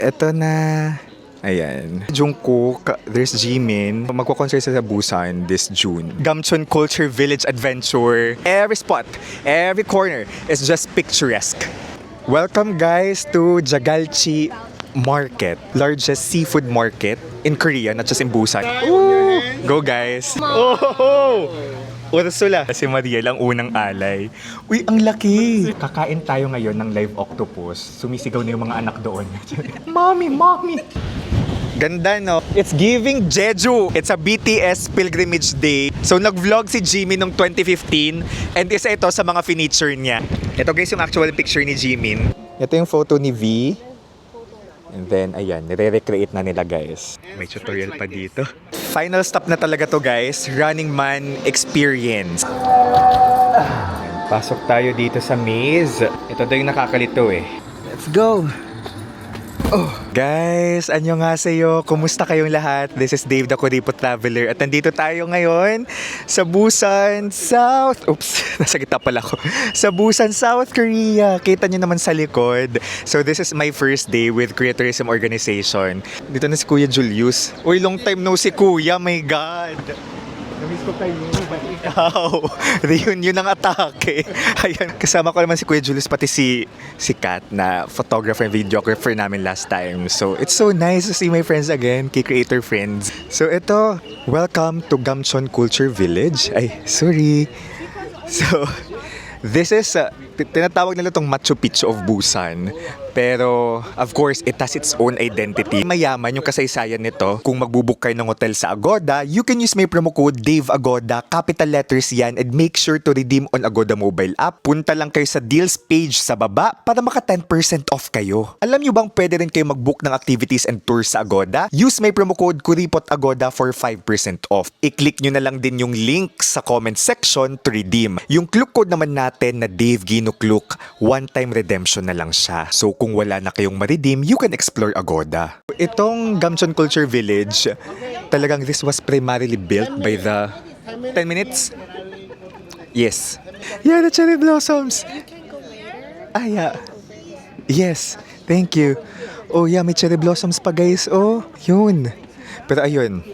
Eto na. Ayan. Jungkook, there's Jimin. Magko-concert sa Busan this June. Gamcheon Culture Village Adventure. Every spot, every corner is just picturesque. Welcome guys to Jagalchi Market, largest seafood market in Korea, not just in Busan. Ooh, go guys! Oh! Ursula. Si Maria lang unang alay. Uy, ang laki! Kakain tayo ngayon ng live octopus. Sumisigaw na yung mga anak doon. Mommy, mommy! Ganda, no? It's giving Jeju. It's a BTS pilgrimage day. So, nag-vlog si Jimin noong 2015 and isa ito sa mga feature niya. Ito guys yung actual picture ni Jimin. Ito yung photo ni V. And then, ayan, nire-recreate na nila guys. May tutorial pa dito. Final stop na talaga to guys. Running Man experience. Pasok tayo dito sa maze. Ito daw yung nakakalito eh. Let's go! Oh, guys, annyeonghaseyo. Kumusta kayong lahat? This is Dave the Kuripo Traveler at nandito tayo ngayon sa Busan, South. Oops, nasa gitna pala ako. Sa Busan, South Korea. Kita nyo naman sa likod. So this is my first day with Korea Tourism Organization. Dito na si Kuya Julius. Uy, long time no si Kuya. My God. Namiss ko kayo, ba't ikaw? Reunion ng atake. Ayan, kasama ko naman si Kuya Julius, pati si Kat na photographer and videographer namin last time. So, it's so nice to see my friends again, key creator friends. So, ito, welcome to Gamcheon Culture Village. Ay, sorry. So, this is, tinatawag nila itong Machu Picchu of Busan. Pero, of course, it has its own identity. Mayaman yung kasaysayan nito. Kung magbubook kayo ng hotel sa Agoda, you can use my promo code DAVEAGODA, capital letters yan, and make sure to redeem on Agoda mobile app. Punta lang kayo sa deals page sa baba para maka 10% off kayo. Alam nyo bang pwede rin kayo magbook ng activities and tours sa Agoda? Use my promo code KURIPOTAGODA for 5% off. I-click nyo na lang din yung link sa comment section to redeem. Yung Klook code naman natin na Dave Gino Klook, one-time redemption na lang siya. So, kung wala na kayong ma-redeem, you can explore Agoda. Itong Gamcheon Culture Village, talagang this was primarily built by the 10 minutes? Yes. Yeah, the cherry blossoms. Ah, yeah. Yes. Thank you. Oh, yeah, may cherry blossoms pa, guys. Oh, yun. Pero ayun,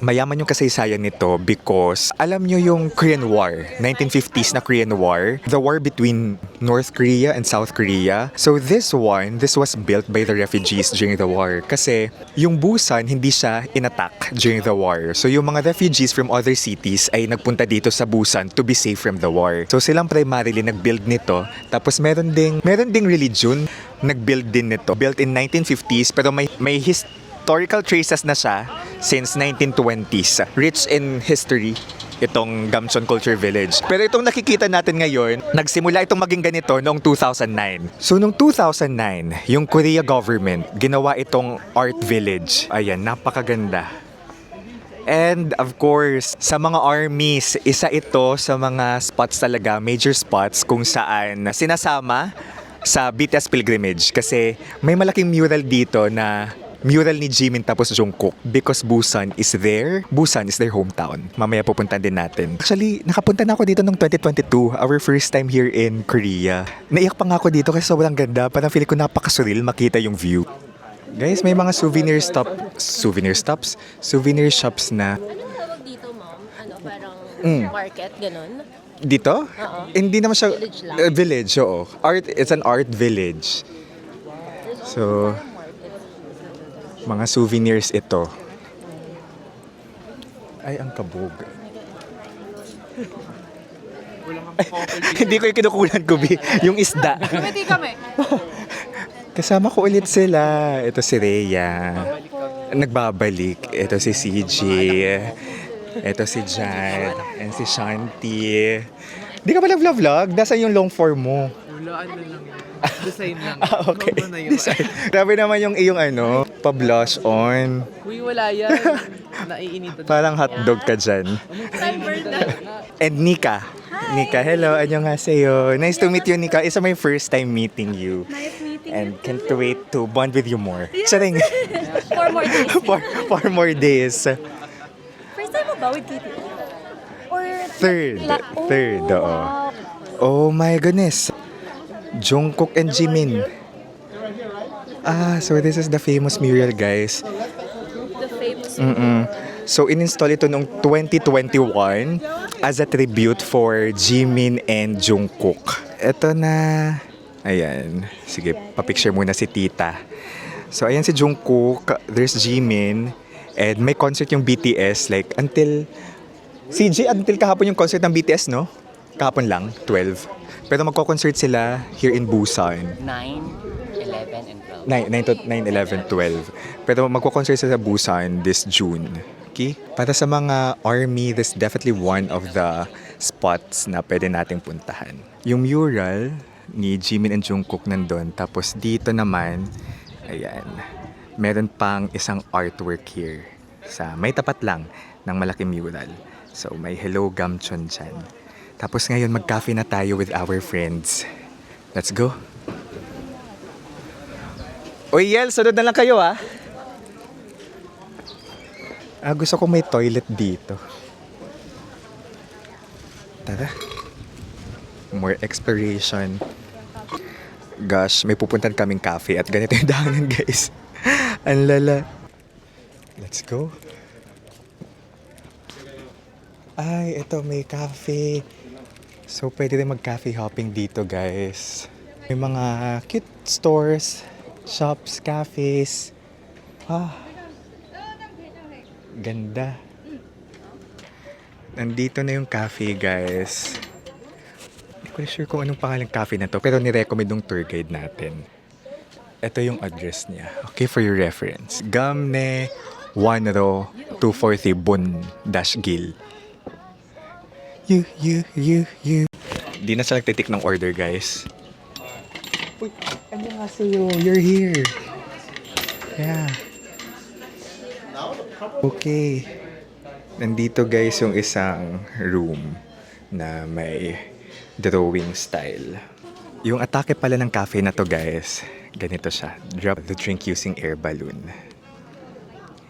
mayaman yung kasaysayan nito because alam nyo yung Korean War, 1950s na Korean War, the war between North Korea and South Korea. So this was built by the refugees during the war kasi yung Busan hindi siya inattack during the war. So yung mga refugees from other cities ay nagpunta dito sa Busan to be safe from the war. So silang primarily nag-build nito. Tapos meron ding religion nag-build din nito. Built in 1950s pero may historical traces na siya since 1920s. Rich in history itong Gamcheon Culture Village. Pero itong nakikita natin ngayon, nagsimula itong maging ganito noong 2009. So noong 2009, yung Korea government ginawa itong art village. Ayan, napakaganda. And of course, sa mga armies, isa ito sa mga spots talaga, major spots kung saan sinasama sa BTS pilgrimage kasi may malaking mural dito na mural ni Jimin tapos Jungkook because Busan is their hometown. Mamaya pupuntahan din natin. Actually, nakapunta na ako dito noong 2022, our first time here in Korea. Naiyak pa nga ako dito kasi sobrang ganda. Parang feeling ko napakasurreal makita yung view. Guys, may mga souvenir shops na. Tawag dito, ma'am, parang market, ganun. Dito? Oo. Hindi naman siya Village lang. Village, oo. It's an art village. So, mga souvenirs ito. Ay, ang kabog. Hindi ko yung kinukulan ko, Bi. Yung isda. Kumiti kami. Kasama ko ulit sila. Ito si Rhea. Nagbabalik. Ito si CJ. Ito si Jan. And si Shanti. Di ka ba nag-vlog? Nasaan yung long form mo? Wala, ano lang. Design lang. Okay. Logo na yun. Design. Grabe naman yung iyong pa-blush on. Uy, wala yan. Naiinitan. Parang hotdog ka dyan. And Nika. Hi. Nika, hello. Annyeonghaseyo. Nice to meet you, Nika. It's my first time meeting you. Nice meeting And can't wait to bond with you more. Yes. Charing. 4 more days. Four more days. First time mo ba with Kitty? Or Third, oo. wow. Oh my goodness. Jungkook and Jimin. So this is the famous mural, guys. The famous So, in-install ito noong 2021 as a tribute for Jimin and Jungkook. Ito na. Ayan. Sige, papicture muna si tita. So, ayan si Jungkook. There's Jimin. And may concert yung BTS. Like, until... CJ, until kahapon yung concert ng BTS, no? Kahapon lang, 12. Pero magko-concert sila here in Busan. 9, 11, and 12. 9, 11, 12. Pero magko-concert sila sa Busan this June. Okay? Para sa mga army, this is definitely one of the spots na pwede nating puntahan. Yung mural ni Jimin and Jungkook nandun. Tapos dito naman, ayan, meron pang isang artwork here. May tapat lang ng malaking mural. So, may Hello Gamchon dyan. Tapos ngayon, mag-cafe na tayo with our friends. Let's go! Uy, Yel, sunod na lang kayo, ah! Gusto ko may toilet dito. Tara. More exploration. Gosh, may pupuntan kaming cafe at ganito yung daanan, guys. Ang lala. Let's go. Ay, ito may cafe. So, pwede rin mag-cafe hopping dito, guys. May mga cute stores, shops, cafes. Ganda. Nandito na yung cafe, guys. Hindi ko sure kung anong pangalang cafe na to, pero nirecommend ng tour guide natin. Ito yung address niya. Okay, for your reference. Gamne Wanro 240 Bun-Gil. You. Di na siya nagtitik ng order, guys. Uy, ano nga sa'yo? You're here. Yeah. Okay. Nandito, guys, yung isang room na may drawing style. Yung atake pala ng cafe na to, guys, ganito siya. Drop the drink using air balloon.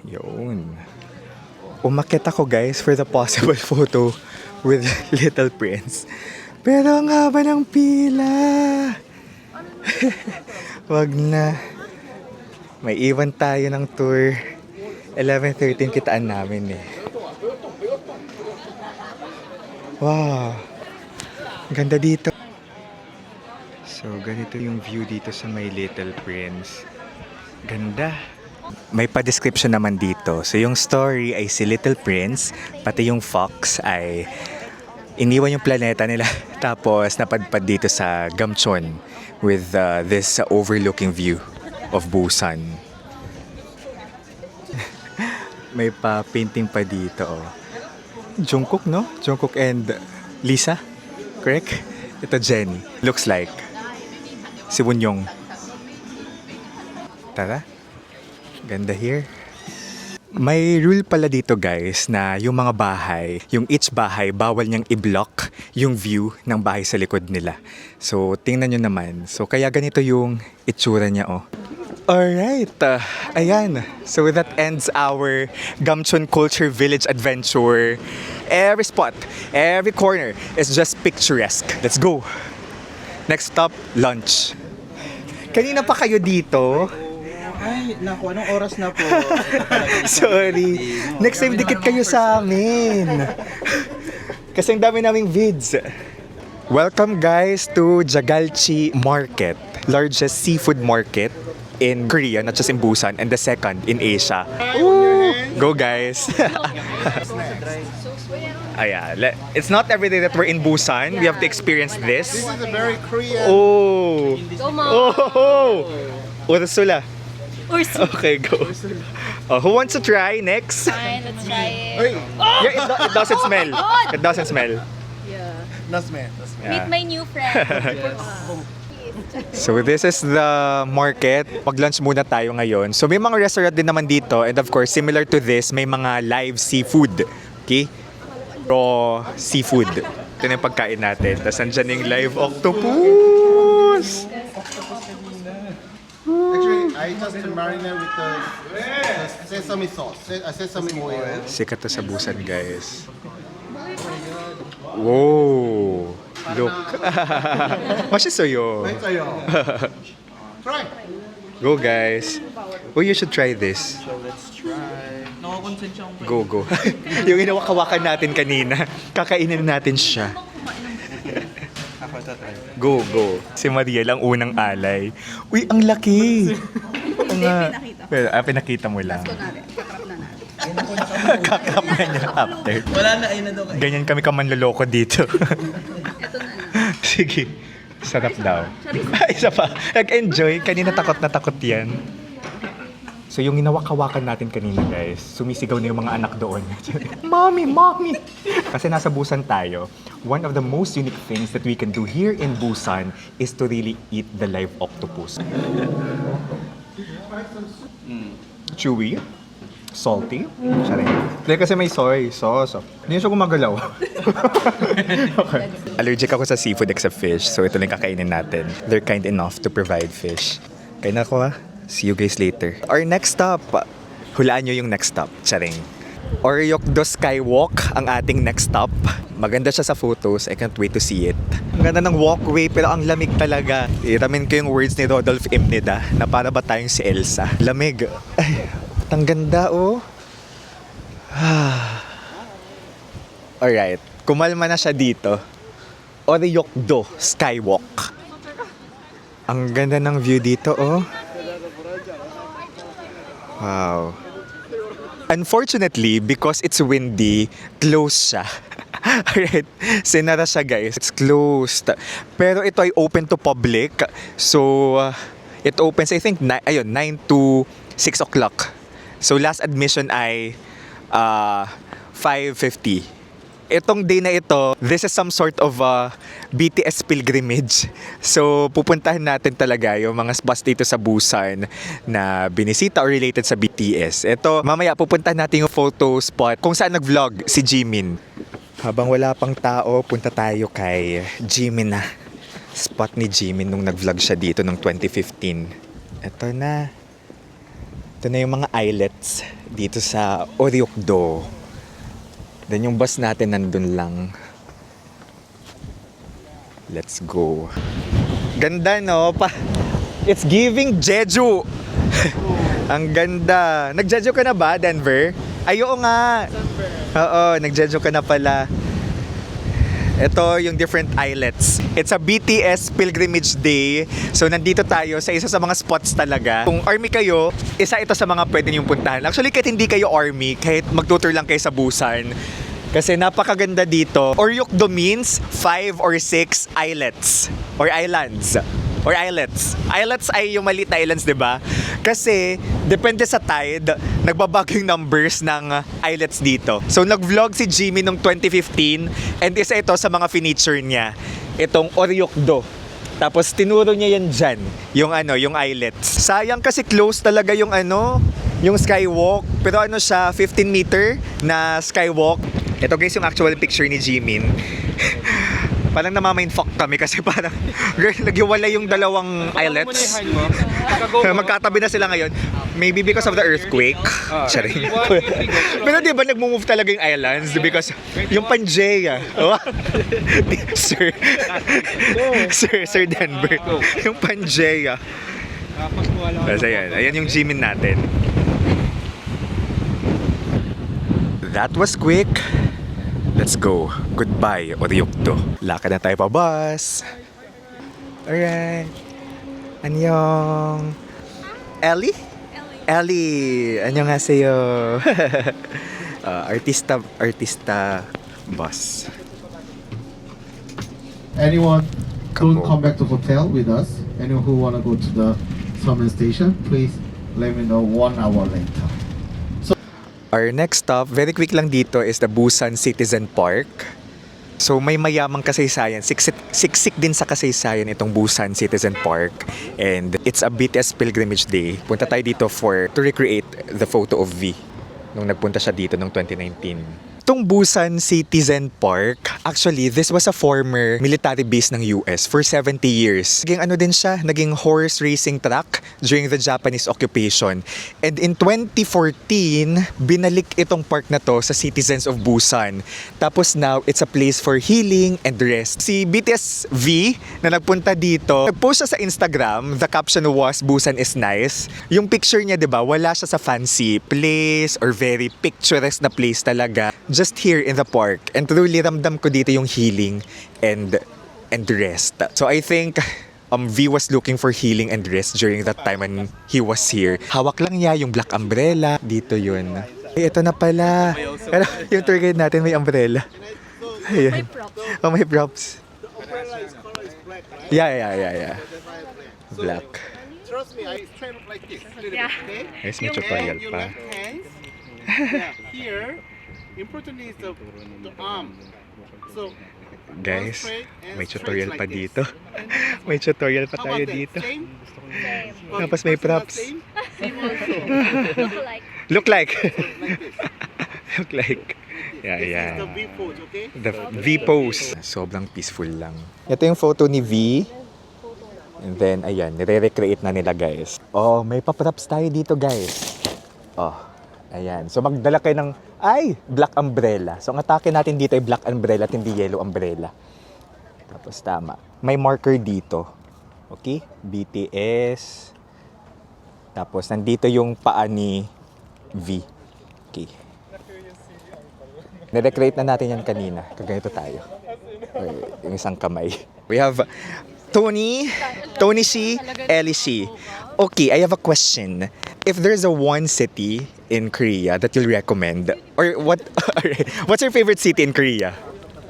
Yun. Umakyat ako, guys, for the possible photo with Little Prince. Pero ang haba ng pila. Wag na. May iwan tayo ng tour. 11:13 kitaan namin eh. Wow. Ganda dito. So, ganito yung view dito sa may Little Prince. Ganda. May pa-description naman dito. So, yung story ay si Little Prince, pati yung fox ay iniwan yung planeta nila. Tapos, napadpad dito sa Gamchon with this overlooking view of Busan. May pa-painting pa dito. Oh. Jungkook, no? Jungkook and Lisa. Correct? Ito Jennie. Looks like si Wonyong. Tara. Ganda here. May rule pala dito, guys, na yung mga bahay, yung each bahay, bawal niyang i-block yung view ng bahay sa likod nila. So, tingnan nyo naman. So, kaya ganito yung itsura niya, oh. Alright. Ayan. So, that ends our Gamchon Culture Village adventure. Every spot, every corner is just picturesque. Let's go. Next stop, lunch. Kanina pa kayo dito? Ay, naku, anong oras na po? Sorry. Next time, dikit kayo sa amin. Kasi ang dami naming vids. Welcome, guys, to Jagalchi Market. Largest seafood market in Korea, not just in Busan, and the second in Asia. Ooh, go, guys. It's not every day that we're in Busan. We have to experience this. This is a very Korean. Oh. Go, Mom. Oh. Ursula. Okay, go. Who wants to try next? Fine, let's try it. Yeah, it doesn't smell. It doesn't smell. Nasme. Meet my new friend. So this is the market. Pag-lunch muna tayo ngayon. So may mga restaurant din naman dito. And of course, similar to this, may mga live seafood. Okay? Raw seafood. Ito na yung pagkain natin. Tapos andyan yung live octopus. Actually, I just marinate with the sesame sauce, sesame oil. Sikat to sa Busan, guys. Whoa! Look. Mashisoyo. Try. Go guys. Oh, you should try this. Nakakonsent siya akong Go, go. Yung inawak-hawakan natin kanina, kakainin natin siya. Go, go. Si Maria lang unang alay. Uy, ang laki! Oo nga. Well, pinakita mo lang. Kakrap na niya after. Wala na, ayun na daw kayo. Ganyan kami kamanloloko dito. Sige. Sarap daw. Isa pa. Nag-enjoy. Kanina takot na takot yan. So yung inawak-hawakan natin kanina guys, sumisigaw na yung mga anak doon. Mommy, mommy! Kasi nasa Busan tayo. One of the most unique things that we can do here in Busan is to really eat the live octopus. Chewy. Salty. Sorry. Dahil kasi may soy sauce. Hindi siya gumagalaw. Okay. Allergic ako sa seafood except fish. So ito lang kakainin natin. They're kind enough to provide fish. Kain na ako ha. See you guys later. Our next stop. Hulaan nyo yung next stop. Charing. Oryokdo Skywalk ang ating next stop. Maganda siya sa photos. I can't wait to see it. Ang ganda ng walkway pero ang lamig talaga. Iramin ko yung words ni Rodolph Imnida na para ba tayong si Elsa. Lamig. Ay, ang ganda oh. Alright. Kumalma na siya dito. Oryokdo Skywalk. Ang ganda ng view dito oh. Wow. Unfortunately, because it's windy, closed siya. Alright, sinara siya guys. It's closed. Pero ito ay open to public. So, it opens I think 9 to 6 o'clock. So, last admission ay 5:50. Itong day na ito, this is some sort of BTS pilgrimage. So, pupuntahan natin talaga yung mga spots dito sa Busan na binisita or related sa BTS. Ito, mamaya pupuntahan natin yung photo spot kung saan nag-vlog si Jimin. Habang wala pang tao, punta tayo kay Jimin na. Spot ni Jimin nung nag-vlog siya dito noong 2015. Ito na. Ito na yung mga islets dito sa Oryokdo. Then yung bus natin nandun lang. Let's go. Ganda no? It's giving Jeju. Ang ganda. Nag-Jeju ka na ba, Denver? Ay, oo nga. Oo, nag-Jeju ka na pala. Ito yung different islets. It's a BTS pilgrimage day. So nandito tayo sa isa sa mga spots talaga. Kung army kayo, isa ito sa mga pwede niyong puntahan. Actually, kahit hindi kayo army, kahit mag-tour lang kayo sa Busan, kasi napakaganda dito. Oryokdo means 5 or 6 islets or islands. Or islets. Islets ay yung maliit na islands, di ba? Kasi, depende sa tide, nagbabago yung numbers ng islets dito. So, nag-vlog si Jimmy noong 2015 and isa ito sa mga feature niya. Itong Oryokdo. Tapos, tinuro niya yan dyan. Yung islets. Sayang kasi close talaga yung skywalk. Pero siya, 15 meter na skywalk. Ito guys yung actual picture ni Jimin. Parang namamindfuck kami kasi parang naghiwalay yung dalawang islets. Magkatabi na sila ngayon. Maybe because of the earthquake. Charing. Pero di ba nagmo-move talaga yung islands? Because yung Pangaea. Sir Denver. Yung Pangaea. Kasi ayan yung Jimin natin. That was quick. Let's go. Goodbye, Oryokdo. Lakad na tayo pa bus. Alright. Annyeong. Ellie? Ellie. Annyeonghaseyo. Artista bus. Anyone Come don't come back to hotel with us? Anyone who wanna go to the Summon station, please let me know 1 hour later. Our next stop, very quick lang dito, is the Busan Citizen Park. So may mayamang kasaysayan, siksik din sa kasaysayan itong Busan Citizen Park. And it's a BTS pilgrimage day. Punta tayo dito to recreate the photo of V nung nagpunta siya dito noong 2019. Itong Busan Citizen Park, actually, this was a former military base ng US for 70 years. Naging ano din siya, naging horse racing track during the Japanese occupation. And in 2014, binalik itong park na to sa citizens of Busan. Tapos now, it's a place for healing and rest. Si BTS V na nagpunta dito, nag-post siya sa Instagram, the caption was, Busan is nice. Yung picture niya, di ba, wala siya sa fancy place or very picturesque na place talaga. Just here in the park. And truly, ramdam ko dito yung healing and rest. So I think V was looking for healing and rest during that time when he was here. Hawak lang niya yung black umbrella. Dito yun. Ay, ito na pala. Pero yung tour guide natin may umbrella. Ayan. Oh, may props. Yeah. Black. Trust me, I stand up like this. Yeah. Guys, may tutorial pa. Here, important is the arm. So, Guys, may tutorial pa dito. May tutorial pa tayo dito. Tapos may props. Look like. Look like. Yeah. The V pose, okay? The V pose. Sobrang peaceful lang. Ito yung photo ni V. And then, ayan, nire-recreate na nila, guys. Oh, may pa-props tayo dito, guys. Oh, ayan. So, magdala kayo ng, black umbrella. So, ang atake natin dito ay black umbrella at hindi yellow umbrella. Tapos, tama. May marker dito. Okay? BTS. Tapos, nandito yung paa ni V. Okay. Nire-recreate na natin yan kanina. Kaganito tayo. Yung isang kamay. We have Tony C, Ellie C. Okay, I have a question. If there's a one city in Korea that you'll recommend, or what's your favorite city in Korea?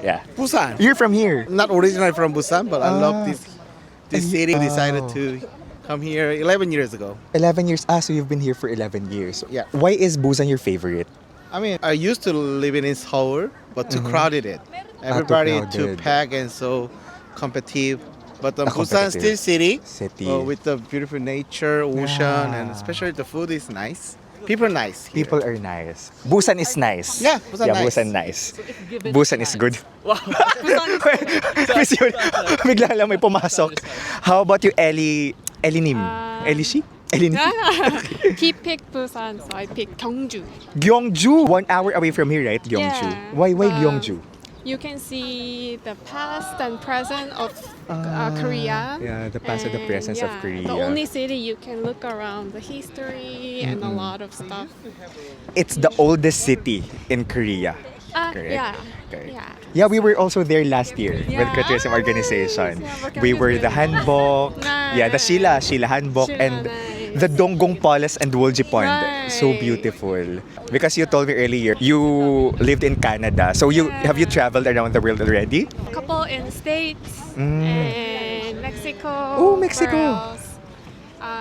Yeah. Busan. You're from here. Not originally from Busan, but I love this city. Decided to come here 11 years ago. 11 years. So you've been here for 11 years. Yeah. Why is Busan your favorite? I mean, I used to live in Seoul, but too crowded it. Everybody too crowded. packed and so competitive. But Busan competitive. still city, City. with the beautiful nature, ocean, and especially the food is nice. People are nice. Here. People are nice. Busan is nice. Yeah, Busan nice. Busan nice. Busan is good. Miss yun. Bigla lang may pumasok. How about you, Ellie Nim? Ellie Shi? Ellie Nim? He picked Busan, so I picked Gyeongju. Gyeongju. 1 hour away from here, right? Gyeongju. Yeah. Why Gyeongju? You can see the past and present of Korea. Yeah, the past and the presence of Korea. The only city you can look around the history and a lot of stuff. It's the oldest city in Korea. Correct? Yeah. Okay. Yeah. Yeah, we were also there last year with Yeah. Criticism Organization. Yeah, We were the Hanbok, yeah, the Sheila Hanbok, Sheila, and nice. the Donggong Palace and Wolji Pond. So Right. beautiful. Because you told me earlier, you lived in Canada. So have you traveled around the world already? A couple in the States and Mexico. Oh, Mexico. Where else?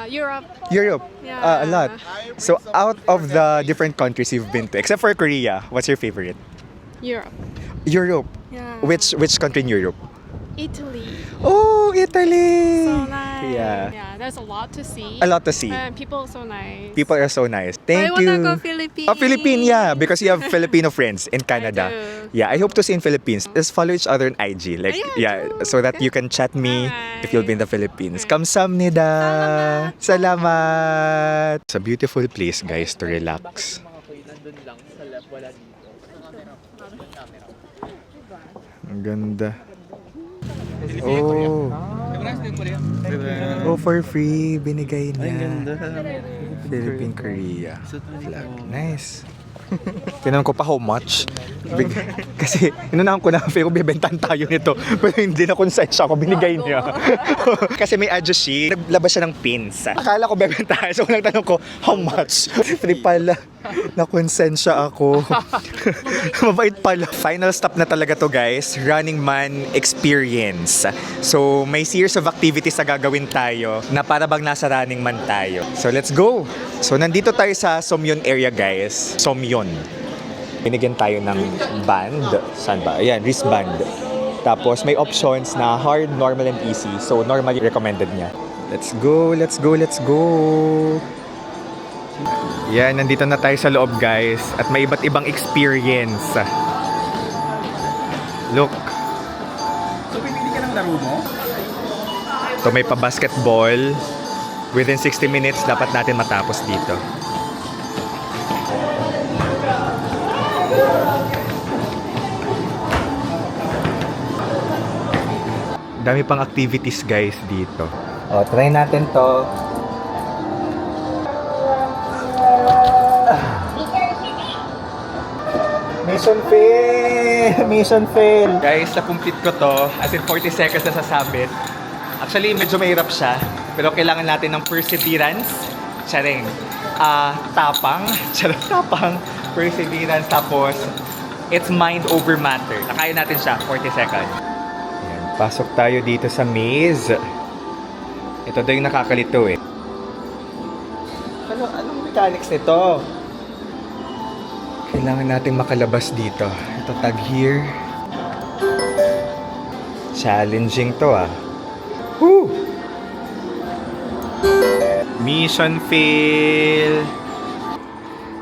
Europe. Europe, Yeah. a lot. So out of the different countries you've been to, except for Korea, what's your favorite? Europe. Europe. Yeah. Which country in Europe? Italy. Oh, Italy. So nice. Yeah. There's a lot to see. A lot to see. And people are so nice. People are so nice. Thank I you. wanna go Philippines. Oh, Philippines, yeah. Because you have Filipino friends in Canada. do. Yeah, I hope to see in Philippines. Just follow each other on IG. Like, Yeah, so that you can chat me if you'll be in the Philippines. Kamsahamnida. Salamat. It's a beautiful place, guys, to relax. Ang ganda. Oh. Oh, for free. Binigay niya. Philippine Korea flag. Nice. Tinanong ko pa how much. Kasi inunahan ko na feel ko bibentahan tayo nito. Pero hindi na konsensya ako, binigay niya. Kasi may address sheet. Naglabas siya ng pins. Akala ko bibentahan. So nagtanong ko, how much? Free pala. Nakonsensya ako. Mabait pala. Final stop na talaga to, guys. Running Man Experience. So may series of activities na gagawin tayo na para bang nasa Running Man tayo. So let's go. So nandito tayo sa Somyeon area, guys. Somyeon. Binigyan tayo ng band. Saan ba? Ayan, wristband. Tapos may options na hard, normal, and easy. So normally recommended niya. Let's go, let's go, let's go. Yan, nandito na tayo sa loob, guys. At may iba't ibang experience. Look. So, pipili ka ng laro mo? Ito may pa-basketball. Within 60 minutes, dapat natin matapos dito. Dami pang activities guys dito. O, try natin to. Mission fail! Mission fail! Guys, na-complete ko to. As in 40 seconds na sasabit. Actually, medyo mahirap siya. Pero kailangan natin ng perseverance. Charing. Tapang. Charot, tapang. Perseverance. Tapos, it's mind over matter. Nakaya natin siya. 40 seconds. Ayan, pasok tayo dito sa maze. Ito daw yung nakakalito eh. Anong mechanics nito? Kailangan nating makalabas dito. Ito tag here. Challenging to ah. Woo! Mission fail!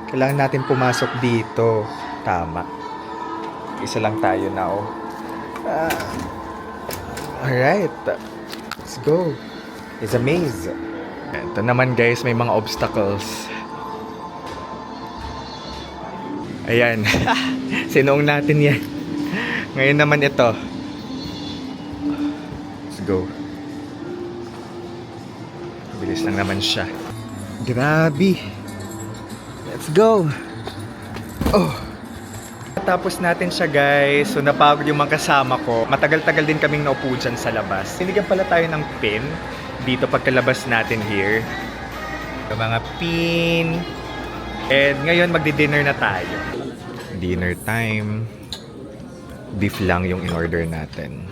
Kailangan natin pumasok dito. Tama. Isa lang tayo now. Alright. Let's go. It's a maze. Ito naman guys, may mga obstacles. Ayan. Sinuong natin yan. Ngayon naman ito. Let's go. Bilis lang naman siya. Grabe. Let's go. Oh. Tapos natin siya guys. So napagod yung mga kasama ko. Matagal-tagal din kaming naupo dyan sa labas. Sinigyan pala tayo ng pin dito pagkalabas natin here. Yung mga pin. And ngayon magdi-dinner na tayo. Dinner time. Beef lang yung in-order natin.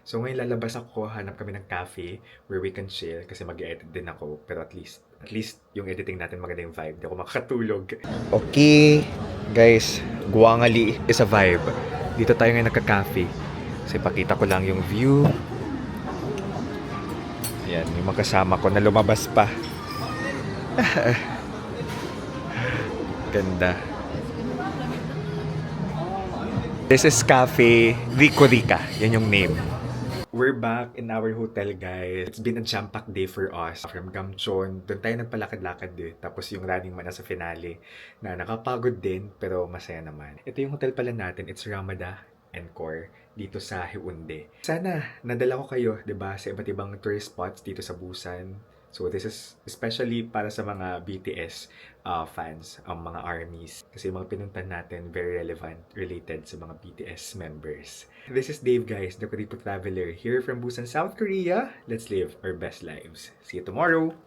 So ngayon lalabas ako, hanap kami ng cafe where we can chill kasi mag-edit din ako. Pero at least yung editing natin maganda yung vibe. Hindi ako makakatulog. Okay, guys, Guangali is a vibe. Dito tayo ngayon nagka-cafe. Kasi pakita ko lang yung view. Ayan, yung magkasama ko na lumabas pa. Ganda. This is Cafe Rico Rica. Yan yung name. We're back in our hotel, guys. It's been a jam-packed day for us. From Gamchon, doon tayo nagpalakad-lakad din. Tapos yung Running Man na sa finale na nakapagod din, pero masaya naman. Ito yung hotel pala natin. It's Ramada Encore dito sa Haeundae. Sana nadala ko kayo, 'di ba, sa iba't ibang tourist spots dito sa Busan. So this is especially para sa mga BTS fans, ang mga ARMYs. Kasi yung mga pinuntan natin, very relevant, related sa mga BTS members. This is Dave, guys, the Kuripo Traveler, here from Busan, South Korea. Let's live our best lives. See you tomorrow!